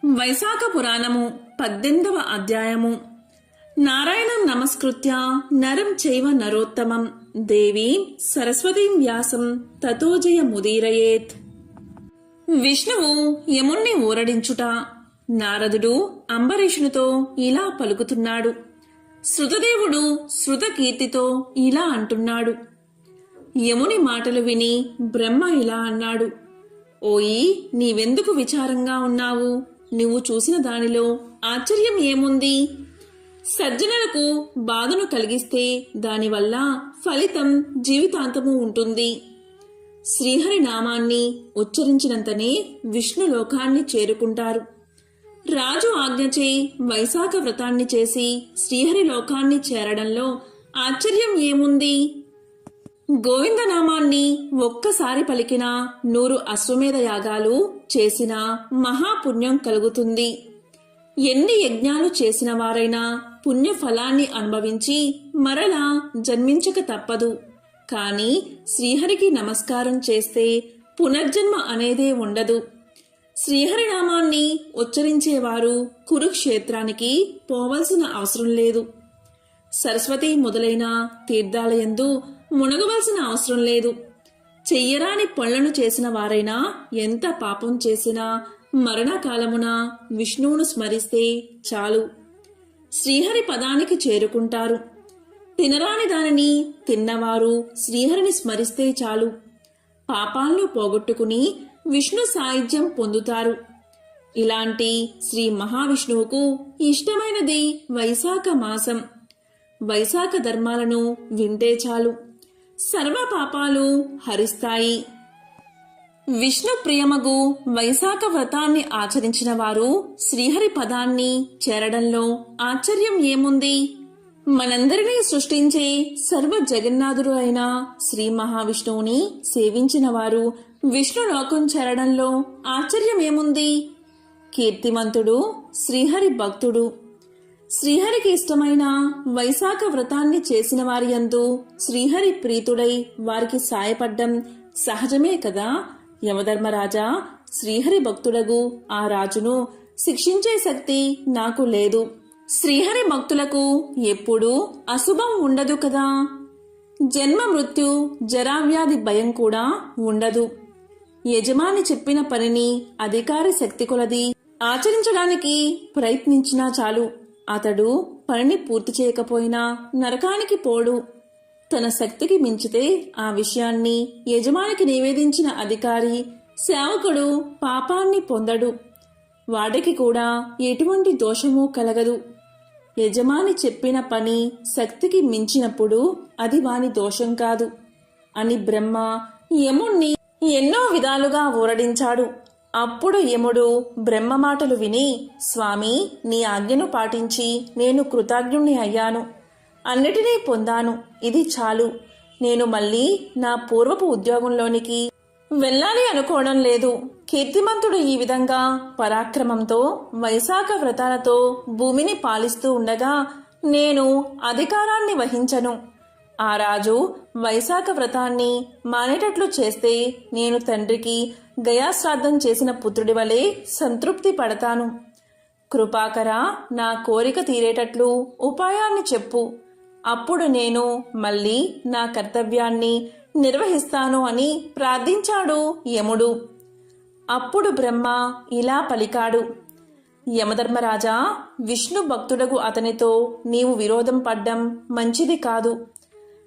వైశాఖ పురాణము 18వ అధ్యాయము. నారాయణం నమస్కృత్య నరం చైవ నరోత్తమం దేవీం సరస్వతీం వ్యాసం తతో జయముదీరయేత్. విష్ణువు యముణ్ణి ఊరడించుట. నారదుడు అంబరీషునితో ఇలా పలుకుతున్నాడు. శృతదేవుడు శృతకీర్తితో ఇలా అంటున్నాడు. యముని మాటలు విని బ్రహ్మ ఇలా అన్నాడు. ఓయి, నీవెందుకు విచారంగా ఉన్నావు? నువ్వు చూసిన దానిలో ఆశ్చర్యం ఏముంది? సజ్జనులకు బాధను కలిగిస్తే దానివల్ల ఫలితం జీవితాంతము ఉంటుంది. శ్రీహరి నామాన్ని ఉచ్చరించినంతనే విష్ణు లోకాన్ని చేరుకుంటారు. రాజు ఆజ్ఞచే వైశాఖ వ్రతాన్ని చేసి శ్రీహరి లోకాన్ని చేరడంలో ఆశ్చర్యం ఏముంది? గోవిందనామాన్ని ఒక్కసారి పలికినా 100 అశ్వమేధ యాగాలు చేసినా మహాపుణ్యం కలుగుతుంది. ఎన్ని యజ్ఞాలు చేసిన వారైనా పుణ్యఫలాన్ని అనుభవించి మరలా జన్మించక తప్పదు. కాని శ్రీహరికి నమస్కారం చేస్తే పునర్జన్మ అనేదే ఉండదు. శ్రీహరి నామాన్ని ఉచ్చరించేవారు కురుక్షేత్రానికి పోవలసిన అవసరం లేదు. సరస్వతి మొదలైన తీర్థాలయందు మునగవలసిన అవసరం లేదు. చెయ్యరాని పనులను చేసిన వారైనా ఎంత పాపం చేసినా మరణకాలమున విష్ణువును స్మరిస్తే చాలు, శ్రీహరి పదానికి చేరుకుంటారు. తినరాని దానిని తిన్నవారు శ్రీహరిని స్మరిస్తే చాలు, పాపాలను పోగొట్టుకుని విష్ణు సాయుధ్యం పొందుతారు. ఇలాంటి శ్రీ మహావిష్ణువుకు ఇష్టమైనది వైశాఖ మాసం. వైశాఖ ధర్మాలను వింటే చాలు, సర్వ పాపాలు హరిస్తాయి. విష్ణు ప్రియమగు వైశాఖ వ్రతాన్ని ఆచరించిన వారు శ్రీహరి పదాన్ని చేరడంలో ఆశ్చర్యం ఏముంది? మనందరినీ సృష్టించే సర్వ జగన్నాథుడు అయిన శ్రీ మహావిష్ణువుని సేవించిన వారు విష్ణు లోకం చేరడంలో ఆశ్చర్యం ఏముంది? కీర్తిమంతుడు శ్రీహరి భక్తుడు. శ్రీహరికి ఇష్టమైన వైశాఖ వ్రతాన్ని చేసిన వారి యందు శ్రీహరి ప్రీతుడై వారికి సాయపడ్డం సహజమే కదా. యమధర్మరాజా, శ్రీహరి భక్తుడగు ఆ రాజును శిక్షించే శక్తి నాకు లేదు. శ్రీహరి భక్తులకు ఎప్పుడూ అశుభం ఉండదు కదా. జన్మ మృత్యు జరావ్యాధి భయం కూడా ఉండదు. యజమాని చెప్పిన పనిని అధికారి శక్తి కొలది ఆచరించడానికి ప్రయత్నించినా చాలు, అతడు పనిని పూర్తి చేయకపోయినా నరకానికి పోడు. తన శక్తికి మించితే ఆ విషయాన్ని యజమానికి నివేదించిన అధికారి సేవకుడు పాపాన్ని పొందడు. వాడికి కూడా ఎటువంటి దోషమూ కలగదు. యజమాని చెప్పిన పని శక్తికి మించినప్పుడు అది వాని దోషం కాదు అని బ్రహ్మ యముణ్ణి ఎన్నో విధాలుగా ఊరడించాడు. అప్పుడు యముడు బ్రహ్మ మాటలు విని, స్వామి, నీ ఆజ్ఞను పాటించి నేను కృతజ్ఞుణ్ణి అయ్యాను. అన్నిటినీ పొందాను. ఇది చాలు. నేను మళ్ళీ నా పూర్వపు ఉద్యోగంలోనికి వెళ్ళాలి అనుకోవడం లేదు. కీర్తిమంతుడు ఈ విధంగా పరాక్రమంతో వైశాఖ వ్రతాలతో భూమిని పాలిస్తూ ఉండగా నేను అధికారాన్ని వహించను. ఆ రాజు వైశాఖ వ్రతాన్ని మానేటట్లు చేస్తే నేను తండ్రికి గయాశ్రాద్ధం చేసిన పుత్రుడి వలె సంతృప్తి పడతాను. కృపాకర, నా కోరిక తీరేటట్లు ఉపాయాన్ని చెప్పు. అప్పుడు నేను మళ్ళీ నా కర్తవ్యాన్ని నిర్వహిస్తాను అని ప్రార్థించాడు యముడు. అప్పుడు బ్రహ్మ ఇలా పలికాడు. యమధర్మరాజా, విష్ణు భక్తుడగు అతనితో నీవు విరోధం పడ్డం మంచిది కాదు.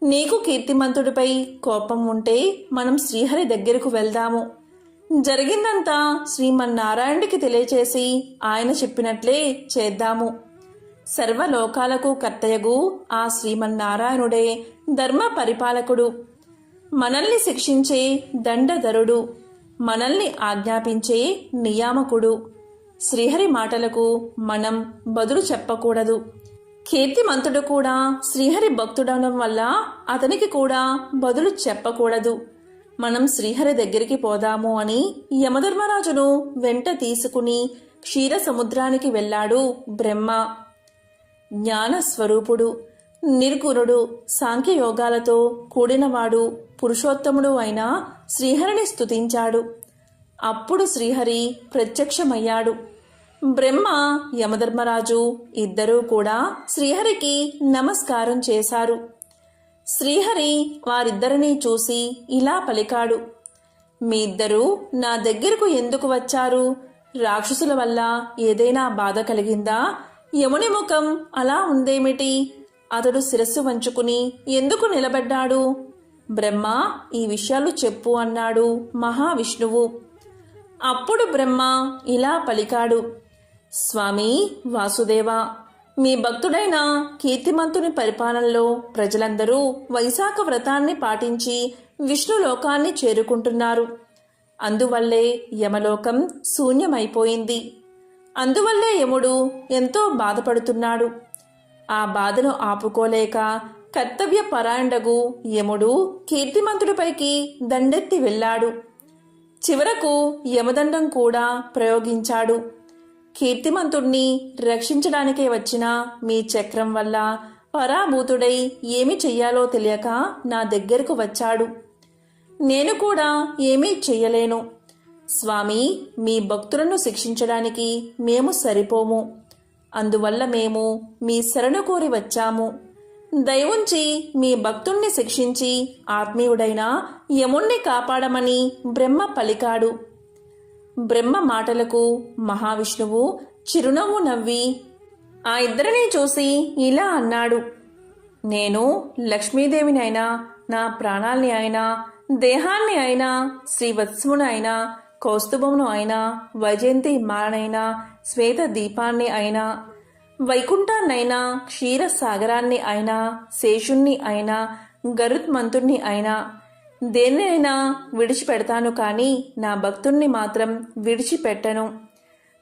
నీకు కీర్తిమంతుడిపై కోపం ఉంటే మనం శ్రీహరి దగ్గరకు వెళ్దాము. జరిగిందంతా శ్రీమన్నారాయణుడికి తెలియచేసి ఆయన చెప్పినట్లే చేద్దాము. సర్వలోకాలకు కర్తయగు ఆ శ్రీమన్నారాయణుడే ధర్మ పరిపాలకుడు, మనల్ని శిక్షించే దండధరుడు, మనల్ని ఆజ్ఞాపించే నియామకుడు. శ్రీహరి మాటలకు మనం బదులు చెప్పకూడదు. కీర్తిమంతుడు కూడా శ్రీహరి భక్తుడవడం వల్ల అతనికి కూడా బదులు చెప్పకూడదు. మనం శ్రీహరి దగ్గరికి పోదాము అని యమధర్మరాజును వెంట తీసుకుని క్షీర సముద్రానికి వెళ్ళాడు బ్రహ్మ. జ్ఞాన స్వరూపుడు, నిర్గుణుడు, సాంఖ్యయోగాలతో కూడినవాడు, పురుషోత్తముడు అయిన శ్రీహరిని స్తుతించాడు. అప్పుడు శ్రీహరి ప్రత్యక్షమయ్యాడు. బ్రహ్మ, యమధర్మరాజు ఇద్దరూ కూడా శ్రీహరికి నమస్కారం చేశారు. శ్రీహరి వారిద్దరినీ చూసి ఇలా పలికాడు, మీ ఇద్దరూ నా దగ్గరకు ఎందుకు వచ్చారు? రాక్షసుల వల్ల ఏదైనా బాధ కలిగిందా? యముని ముఖం అలా ఉందేమిటి? అతడు శిరస్సు వంచుకుని ఎందుకు నిలబడ్డాడు? బ్రహ్మ, ఈ విషయాలు చెప్పు అన్నాడు మహావిష్ణువు. అప్పుడు బ్రహ్మ ఇలా పలికాడు, స్వామి వాసుదేవ, మీ భక్తుడైన కీర్తిమంతుని పరిపాలనలో ప్రజలందరూ వైశాఖ వ్రతాన్ని పాటించి విష్ణులోకాన్ని చేరుకుంటున్నారు. అందువల్లే యమలోకం శూన్యమైపోయింది. అందువల్లే యముడు ఎంతో బాధపడుతున్నాడు. ఆ బాధను ఆపుకోలేక కర్తవ్య పరాయణుడగు యముడు కీర్తిమంతుడిపైకి దండెత్తి వెళ్ళాడు. చివరకు యమదండం కూడా ప్రయోగించాడు. కీర్తిమంతుణ్ణి రక్షించడానికే వచ్చిన మీ చక్రం వల్ల పరాభూతుడై ఏమి చెయ్యాలో తెలియక నా దగ్గరకు వచ్చాడు. నేను కూడా ఏమీ చెయ్యలేను. స్వామి, మీ భక్తులను శిక్షించడానికి మేము సరిపోము. అందువల్ల మేము మీ శరణు కోరి వచ్చాము. దయవుంచి మీ భక్తుణ్ణి శిక్షించి ఆత్మీయుడైన యముణ్ణి కాపాడమని బ్రహ్మ పలికాడు. బ్రహ్మ మాటలకు మహావిష్ణువు చిరునవ్వు నవ్వి ఆ ఇద్దరినీ చూసి ఇలా అన్నాడు, నేను లక్ష్మీదేవిని అయినా, నా ప్రాణాల్ని అయినా, దేహాన్ని అయినా, శ్రీవత్సమును అయినా, కౌస్తుభమును అయినా, వైజయంతి మాలనైనా, శ్వేత దీపాన్ని అయినా, వైకుంఠాన్నైనా, క్షీరసాగరాన్ని అయినా, శేషుణ్ణి అయినా, గరుత్మంతుణ్ణి అయినా, దేన్నైనా విడిచిపెడతాను కానీ నా భక్తుణ్ణి మాత్రం విడిచిపెట్టను.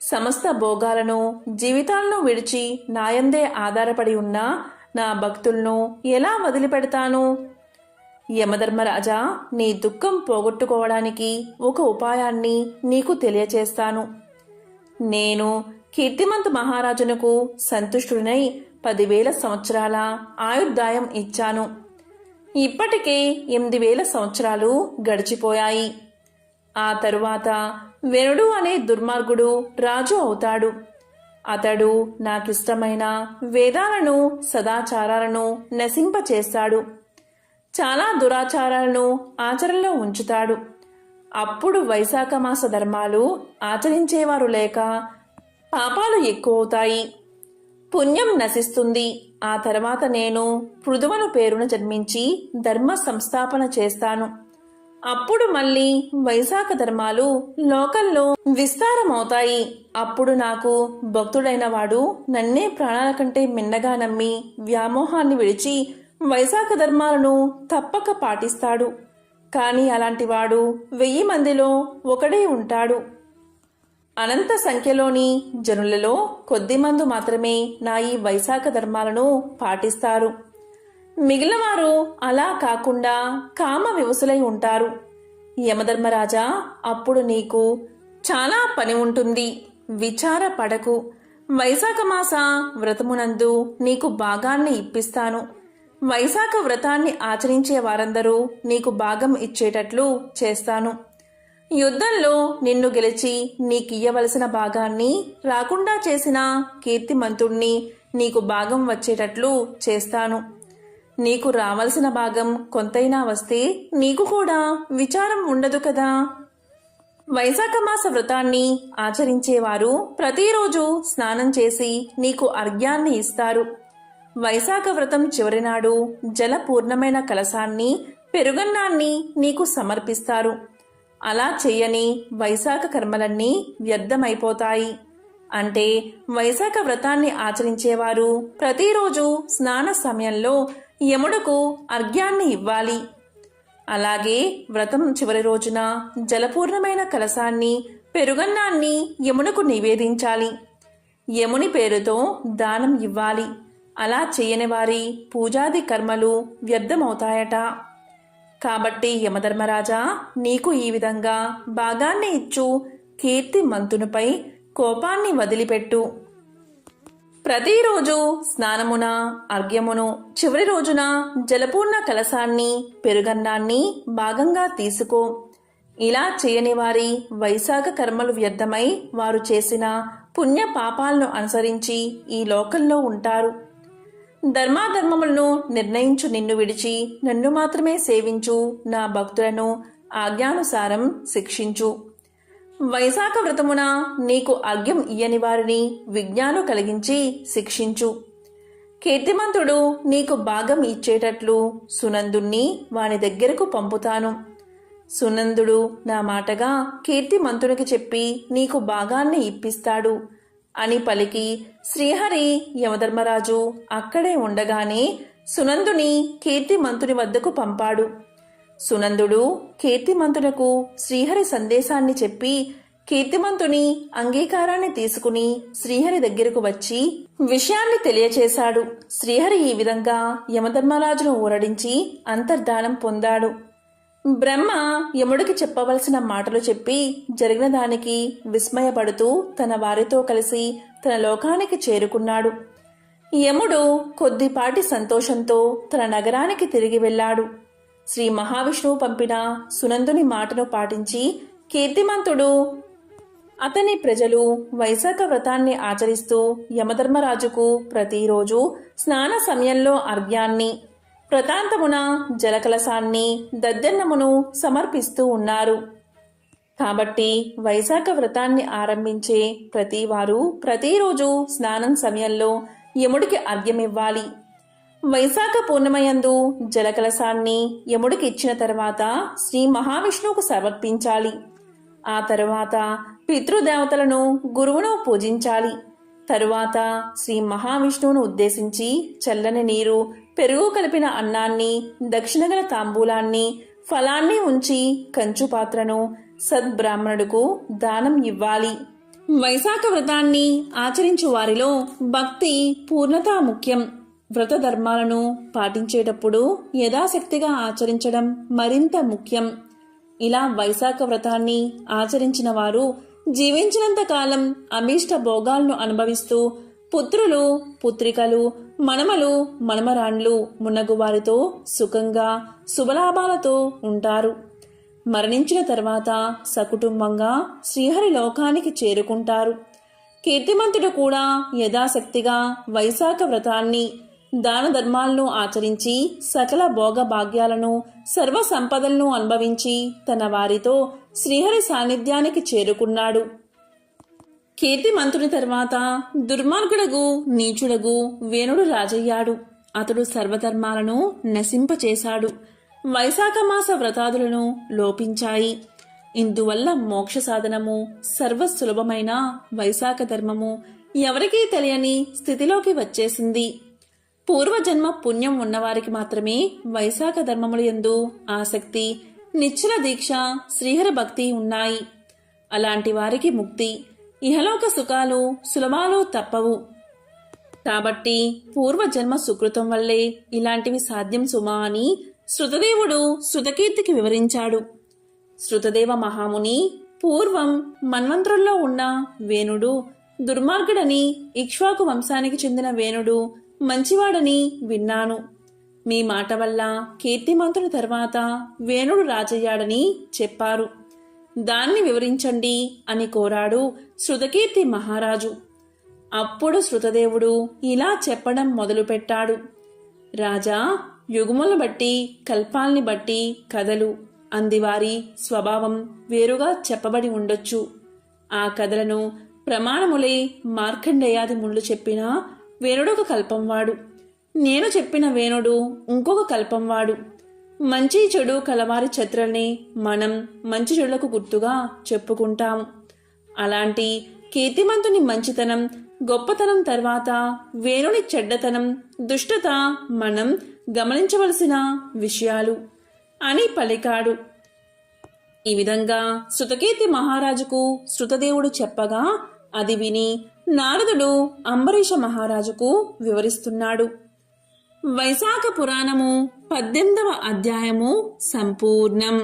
సమస్త భోగాలను, జీవితాలను విడిచి నాయందే ఆధారపడి ఉన్న నా భక్తులను ఎలా వదిలిపెడతాను? యమధర్మరాజా, నీ దుఃఖం పోగొట్టుకోవడానికి ఒక ఉపాయాన్ని నీకు తెలియచేస్తాను. నేను కీర్తిమంతు మహారాజునకు సంతుష్టుడై 10,000 సంవత్సరాల ఆయుర్దాయం ఇచ్చాను. ఇప్పటికే 8,000 సంవత్సరాలు గడిచిపోయాయి. ఆ తరువాత వెనుడు అనే దుర్మార్గుడు రాజు అవుతాడు. అతడు నాకిష్టమైన వేదాలను, సదాచారాలను నశింపచేస్తాడు. చాలా దురాచారాలను ఆచరణలో ఉంచుతాడు. అప్పుడు వైశాఖ మాస ధర్మాలు ఆచరించేవారు లేక పాపాలు ఎక్కువవుతాయి. పుణ్యం నశిస్తుంది. ఆ తర్వాత నేను పృథువను పేరున జన్మించి ధర్మ సంస్థాపన చేస్తాను. అప్పుడు మళ్ళీ వైశాఖ ధర్మాలు లోకంలో విస్తారమవుతాయి. అప్పుడు నాకు భక్తుడైన వాడు నన్నే ప్రాణాల కంటే మిన్నగా నమ్మి వ్యామోహాన్ని విడిచి వైశాఖ ధర్మాలను తప్పక పాటిస్తాడు. కాని అలాంటి వాడు 1000 మందిలో ఒకడే ఉంటాడు. అనంత సంఖ్యలోని జనులలో కొద్దిమంది మాత్రమే నా ఈ వైశాఖ ధర్మాలను పాటిస్తారు. మిగిలినవారు అలా కాకుండా కామ వివసులై ఉంటారు. యమధర్మరాజా, అప్పుడు నీకు చాలా పని ఉంటుంది. విచారపడకు. వైశాఖ మాస వ్రతమునందు నీకు భాగాన్ని ఇప్పిస్తాను. వైశాఖ వ్రతాన్ని ఆచరించే వారందరూ నీకు భాగం ఇచ్చేటట్లు చేస్తాను. యుద్ధంలో నిన్ను గెలిచి నీకియ్యవలసిన భాగాన్ని రాకుండా చేసిన కీర్తిమంతుణ్ణి నీకు భాగం వచ్చేటట్లు చేస్తాను. నీకు రావలసిన భాగం కొంతైనా వస్తే నీకు కూడా విచారం ఉండదు కదా. వైశాఖ మాస వ్రతాన్ని ఆచరించేవారు ప్రతిరోజు స్నానం చేసి నీకు అర్ఘ్యాన్ని ఇస్తారు. వైశాఖ వ్రతం చివరి నాడు జలపూర్ణమైన కలశాన్ని, పెరుగన్నాన్ని నీకు సమర్పిస్తారు. అలా చెయ్యని వైశాఖ కర్మలన్నీ వ్యర్థమైపోతాయి. అంటే వైశాఖ వ్రతాన్ని ఆచరించేవారు ప్రతిరోజు స్నాన సమయంలో యముడుకు అర్ఘ్యాన్ని ఇవ్వాలి. అలాగే వ్రతం చివరి రోజున జలపూర్ణమైన కలశాన్ని, పెరుగన్నాన్ని యమునకు నివేదించాలి. యముని పేరుతో దానం ఇవ్వాలి. అలా చేయని వారి పూజాది కర్మలు వ్యర్థమవుతాయట. కాబట్టి యమధర్మరాజా, నీకు ఈ విధంగా భాగాన్ని ఇచ్చు కీర్తిమంతునిపై కోపాన్ని వదిలిపెట్టు. ప్రతిరోజు స్నానమున, అర్ఘ్యమును, చివరి రోజున జలపూర్ణ కలశాన్ని, పెరుగన్నాన్ని భాగంగా తీసుకో. ఇలా చేయని వారి వైశాఖ కర్మలు వ్యర్థమై వారు చేసిన పుణ్య పాపాలను అనుసరించి ఈ లోకంలో ఉంటారు. ధర్మాధర్మములను నిర్ణయించు నిన్ను విడిచి నన్ను మాత్రమే సేవించు నా భక్తులను ఆజ్ఞానుసారం శిక్షించు. వైశాఖ వ్రతమున నీకు అర్ఘ్యం ఇయ్యని వారిని విజ్ఞానం కలిగించి శిక్షించు. కీర్తిమంతుడు నీకు భాగం ఇచ్చేటట్లు సునందుణ్ణి వాని దగ్గరకు పంపుతాను. సునందుడు నా మాటగా కీర్తిమంతునికి చెప్పి నీకు భాగాన్ని ఇప్పిస్తాడు అని పలికి శ్రీహరి యమధర్మరాజు అక్కడే ఉండగానే సునందుని కీర్తిమంతుని వద్దకు పంపాడు. సునందుడు కీర్తిమంతునకు శ్రీహరి సందేశాన్ని చెప్పి కీర్తిమంతుని అంగీకారాన్ని తీసుకుని శ్రీహరి దగ్గరకు వచ్చి విషయాన్ని తెలియచేశాడు. శ్రీహరి ఈ విధంగా యమధర్మరాజును ఊరడించి అంతర్ధానం పొందాడు. బ్రహ్మ యముడికి చెప్పవలసిన మాటలు చెప్పి జరిగిన దానికి విస్మయపడుతూ తన వారితో కలిసి తన లోకానికి చేరుకున్నాడు. యముడు కొద్దిపాటి సంతోషంతో తన నగరానికి తిరిగి వెళ్ళాడు. శ్రీ మహావిష్ణువు పంపిన సునందుని మాటను పాటించి కీర్తిమంతుడు అతని ప్రజలు వైశాఖ వ్రతాన్ని ఆచరిస్తూ యమధర్మరాజుకు ప్రతిరోజు స్నాన సమయంలో అర్ఘ్యాన్ని, వ్రతాంతమున జలకలశాన్ని, దద్దెన్నమును సమర్పిస్తూ ఉన్నారు. కాబట్టి వైశాఖ వ్రతాన్ని ఆరంభించే ప్రతివారు ప్రతిరోజు స్నానం సమయంలో యముడికి అర్ఘ్యమివ్వాలి. వైశాఖ పూర్ణిమయందు జలకలశాన్ని యముడికి ఇచ్చిన తర్వాత శ్రీ మహావిష్ణువుకు సమర్పించాలి. ఆ తరువాత పితృదేవతలను, గురువును పూజించాలి. తరువాత శ్రీ మహావిష్ణువును ఉద్దేశించి చల్లని నీరు, పెరుగు కలిపిన అన్నాన్ని, దక్షిణగల తాంబూలాన్ని, ఫలాన్ని ఉంచి కంచు పాత్రను సద్బ్రాహ్మణుడుకు దానం ఇవ్వాలి. వైశాఖ వ్రతాన్ని ఆచరించు వారిలో భక్తి పూర్ణత ముఖ్యం. వ్రత ధర్మాలను పాటించేటప్పుడు యథాశక్తిగా ఆచరించడం మరింత ముఖ్యం. ఇలా వైశాఖ వ్రతాన్ని ఆచరించిన వారు జీవించినంత కాలం అమీష్ట భోగాలను అనుభవిస్తూ పుత్రులు, పుత్రికలు, మనమలు, మనమరాండ్లు మున్నగువారితో సుఖంగా శుభలాభాలతో ఉంటారు. మరణించిన తర్వాత సకుటుంబంగా శ్రీహరి లోకానికి చేరుకుంటారు. కీర్తిమంతుడు కూడా యథాశక్తిగా వైశాఖ వ్రతాన్ని, దాన ధర్మాలను ఆచరించి సకల భోగ భాగ్యాలను, సర్వ సంపదలను అనుభవించి తన వారితో శ్రీహరి సాన్నిధ్యానికి చేరుకున్నాడు. కీర్తిమంతుని తర్వాత దుర్మార్గుడగు నీచుడగు వేణుడు రాజయ్యాడు. అతడు సర్వధర్మాలను నశింపచేశాడు. వైశాఖ మాస వ్రతాదులను లోపించాయి. ఇందువల్ల మోక్ష సాధనము, సర్వసులభమైన వైశాఖ ధర్మము ఎవరికీ తెలియని స్థితిలోకి వచ్చేసింది. పూర్వజన్మ పుణ్యం ఉన్నవారికి మాత్రమే వైశాఖ ధర్మముల యందు ఆసక్తి, నిశ్చల దీక్ష, శ్రీహరి భక్తి ఉన్నాయి. అలాంటి వారికి ముక్తి, ఇహలోక సుఖాలు సులభాలు తప్పవు. కాబట్టి పూర్వజన్మ సుకృతం వల్లే ఇలాంటివి సాధ్యం సుమా అని శృతదేవుడు శృతకీర్తికి వివరించాడు. శృతదేవ మహాముని పూర్వం మన్వంతరంలో ఉన్న వేణుడు దుర్మార్గుడని, ఇక్ష్వాకు వంశానికి చెందిన వేణుడు మంచివాడని విన్నాను. మీ మాట వల్ల కీర్తిమంతుని తర్వాత వేణుడు రాజయ్యాడని చెప్పారు. దాన్ని వివరించండి అని కోరాడు శృతకీర్తి మహారాజు. అప్పుడు శృతదేవుడు ఇలా చెప్పడం మొదలుపెట్టాడు. రాజా, యుగములను బట్టి, కల్పాల్ని బట్టి కథలు, అందివారి స్వభావం వేరుగా చెప్పబడి ఉండొచ్చు. ఆ కథలను ప్రమాణములే మార్కండేయాది ముళ్ళు చెప్పినా వేణుడొక కల్పంవాడు, నేను చెప్పిన వేణుడు ఇంకొక కల్పంవాడు. మంచి చెడు కలవారి చత్రల్ని మనం మంచి చెడులకు గుర్తుగా చెప్పుకుంటాం. అలాంటి కీర్తిమంతుని మంచితనం, గొప్పతనం తర్వాత వేణుని చెడ్డతనం, దుష్టత మనం గమనించవలసిన విషయాలు అని పలికాడు. ఈ విధంగా శృతకీర్తి మహారాజుకు శృతదేవుడు చెప్పగా అది విని నారదుడు అంబరీష మహారాజుకు వివరిస్తున్నాడు. వైశాఖ పురాణము 18వ అధ్యాయము సంపూర్ణం.